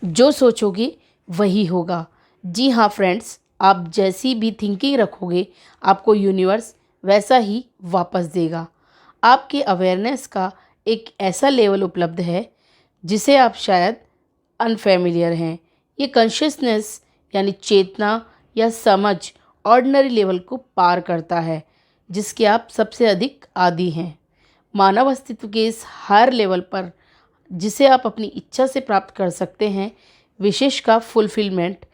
जो सोचोगे वही होगा। जी हाँ फ्रेंड्स, आप जैसी भी थिंकिंग रखोगे आपको यूनिवर्स वैसा ही वापस देगा। आपके अवेयरनेस का एक ऐसा लेवल उपलब्ध है जिसे आप शायद अनफेमिलियर हैं। ये कॉन्शियसनेस यानी चेतना या समझ ऑर्डिनरी लेवल को पार करता है जिसके आप सबसे अधिक आदी हैं। मानव अस्तित्व के इस हर लेवल पर जिसे आप अपनी इच्छा से प्राप्त कर सकते हैं, विशेष का फुलफिलमेंट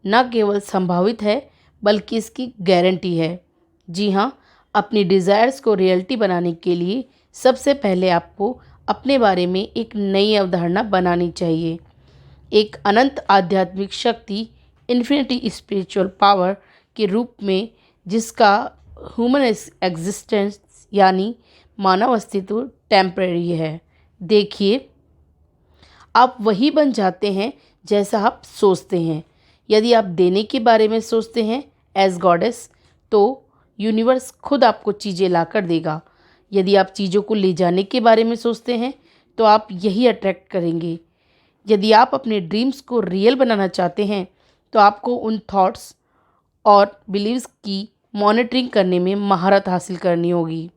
न केवल संभावित है बल्कि इसकी गारंटी है। जी हाँ, अपनी डिज़ायर्स को रियलिटी बनाने के लिए सबसे पहले आपको अपने बारे में एक नई अवधारणा बनानी चाहिए। एक अनंत आध्यात्मिक शक्ति, इन्फिनिटी स्पिरिचुअल पावर के रूप में जिसका ह्यूमन एग्जिस्टेंस यानी मानव अस्तित्व टेम्परेरी है। देखिए, आप वही बन जाते हैं जैसा आप सोचते हैं। यदि आप देने के बारे में सोचते हैं एज गॉडेस, तो यूनिवर्स खुद आपको चीज़ें ला कर देगा। यदि आप चीज़ों को ले जाने के बारे में सोचते हैं तो आप यही अट्रैक्ट करेंगे। यदि आप अपने ड्रीम्स को रियल बनाना चाहते हैं तो आपको उन थॉट्स और बिलीव्स की मॉनिटरिंग करने में महारत हासिल करनी होगी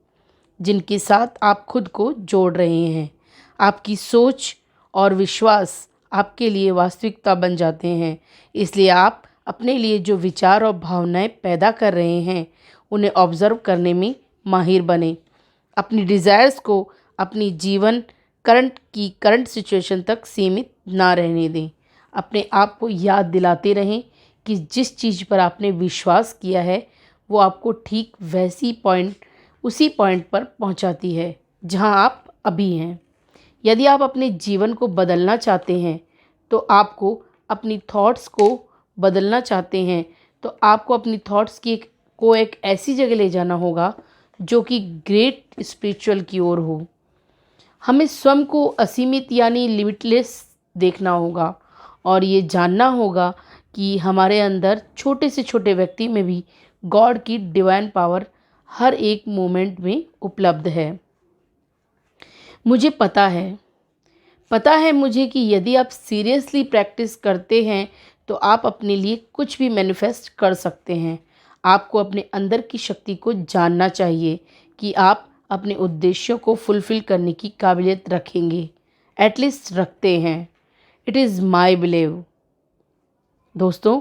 जिनके साथ आप खुद को जोड़ रहे हैं। आपकी सोच और विश्वास आपके लिए वास्तविकता बन जाते हैं। इसलिए आप अपने लिए जो विचार और भावनाएं पैदा कर रहे हैं उन्हें ऑब्जर्व करने में माहिर बने। अपनी डिज़ायर्स को अपनी जीवन करंट सिचुएशन तक सीमित ना रहने दें। अपने आप को याद दिलाते रहें कि जिस चीज़ पर आपने विश्वास किया है वो आपको ठीक उसी पॉइंट पर पहुंचाती है जहां आप अभी हैं। यदि आप अपने जीवन को बदलना चाहते हैं तो आपको अपनी थॉट्स को बदलना चाहते हैं तो आपको अपनी थॉट्स को एक ऐसी जगह ले जाना होगा जो कि ग्रेट स्पिरिचुअल की ओर हो। हमें स्वयं को असीमित यानी लिमिटलेस देखना होगा और ये जानना होगा कि हमारे अंदर छोटे से छोटे व्यक्ति में भी गॉड की डिवाइन पावर हर एक मोमेंट में उपलब्ध है। मुझे पता है मुझे कि यदि आप सीरियसली प्रैक्टिस करते हैं तो आप अपने लिए कुछ भी मैनिफेस्ट कर सकते हैं। आपको अपने अंदर की शक्ति को जानना चाहिए कि आप अपने उद्देश्यों को फुलफ़िल करने की काबिलियत रखेंगे, एटलीस्ट रखते हैं। It is my believe. दोस्तों,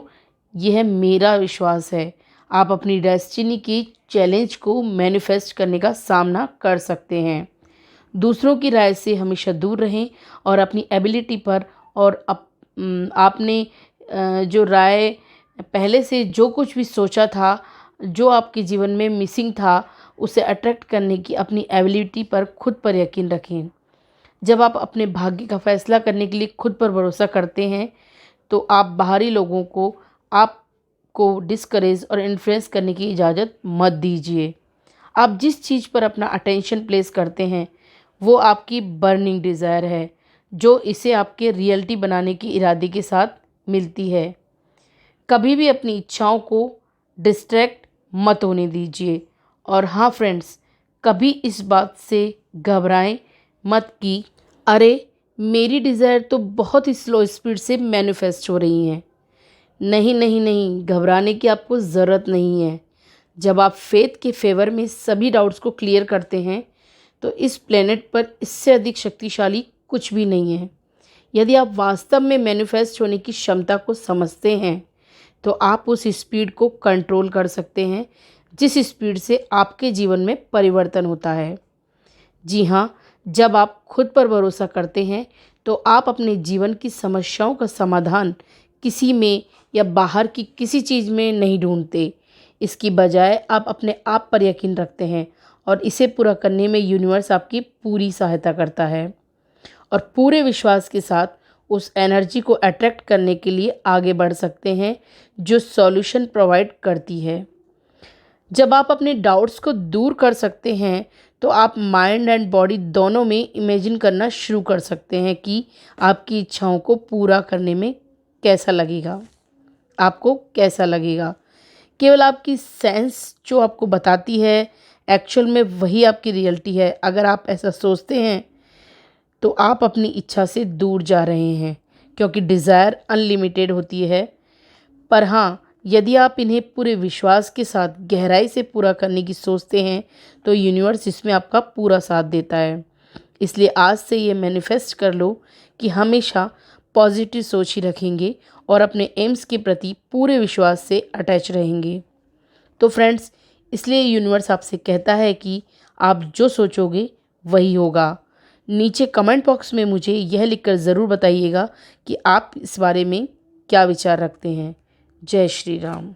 यह मेरा विश्वास है आप अपनी डेस्टिनी की चैलेंज को मैनिफेस्ट करने का सामना कर सकते हैं। दूसरों की राय से हमेशा दूर रहें और अपनी एबिलिटी पर और आपने जो राय पहले से जो कुछ भी सोचा था, जो आपके जीवन में मिसिंग था, उसे अट्रैक्ट करने की अपनी एबिलिटी पर खुद पर यकीन रखें। जब आप अपने भाग्य का फैसला करने के लिए खुद पर भरोसा करते हैं तो आप बाहरी लोगों को आपको डिस्करेज और इन्फ्लुएंस करने की इजाज़त मत दीजिए। आप जिस चीज़ पर अपना अटेंशन प्लेस करते हैं वो आपकी बर्निंग डिज़ायर है जो इसे आपके रियलिटी बनाने की इरादे के साथ मिलती है। कभी भी अपनी इच्छाओं को डिस्ट्रैक्ट मत होने दीजिए। और हाँ फ्रेंड्स, कभी इस बात से घबराएं मत कि अरे मेरी डिज़ायर तो बहुत ही स्लो स्पीड से मैनिफेस्ट हो रही हैं। नहीं नहीं नहीं, घबराने की आपको ज़रूरत नहीं है। जब आप फेथ के फेवर में सभी डाउट्स को क्लियर करते हैं तो इस प्लेनेट पर इससे अधिक शक्तिशाली कुछ भी नहीं है। यदि आप वास्तव में मैनिफेस्ट होने की क्षमता को समझते हैं तो आप उस स्पीड को कंट्रोल कर सकते हैं जिस स्पीड से आपके जीवन में परिवर्तन होता है। जी हाँ, जब आप खुद पर भरोसा करते हैं तो आप अपने जीवन की समस्याओं का समाधान किसी में या बाहर की किसी चीज़ में नहीं ढूंढते। इसकी बजाय आप अपने आप पर यकीन रखते हैं और इसे पूरा करने में यूनिवर्स आपकी पूरी सहायता करता है और पूरे विश्वास के साथ उस एनर्जी को अट्रैक्ट करने के लिए आगे बढ़ सकते हैं जो सॉल्यूशन प्रोवाइड करती है। जब आप अपने डाउट्स को दूर कर सकते हैं तो आप माइंड एंड बॉडी दोनों में इमेजिन करना शुरू कर सकते हैं कि आपकी इच्छाओं को पूरा करने में कैसा लगेगा, आपको कैसा लगेगा। केवल आपकी सेंस जो आपको बताती है एक्चुअल में वही आपकी रियलिटी है। अगर आप ऐसा सोचते हैं तो आप अपनी इच्छा से दूर जा रहे हैं क्योंकि डिज़ायर अनलिमिटेड होती है। पर हाँ, यदि आप इन्हें पूरे विश्वास के साथ गहराई से पूरा करने की सोचते हैं तो यूनिवर्स इसमें आपका पूरा साथ देता है। इसलिए आज से ये मैनिफेस्ट कर लो कि हमेशा पॉजिटिव सोच ही रखेंगे और अपने एम्स के प्रति पूरे विश्वास से अटैच रहेंगे। तो फ्रेंड्स, इसलिए यूनिवर्स आपसे कहता है कि आप जो सोचोगे वही होगा। नीचे कमेंट बॉक्स में मुझे यह लिखकर ज़रूर बताइएगा कि आप इस बारे में क्या विचार रखते हैं। जय श्री राम।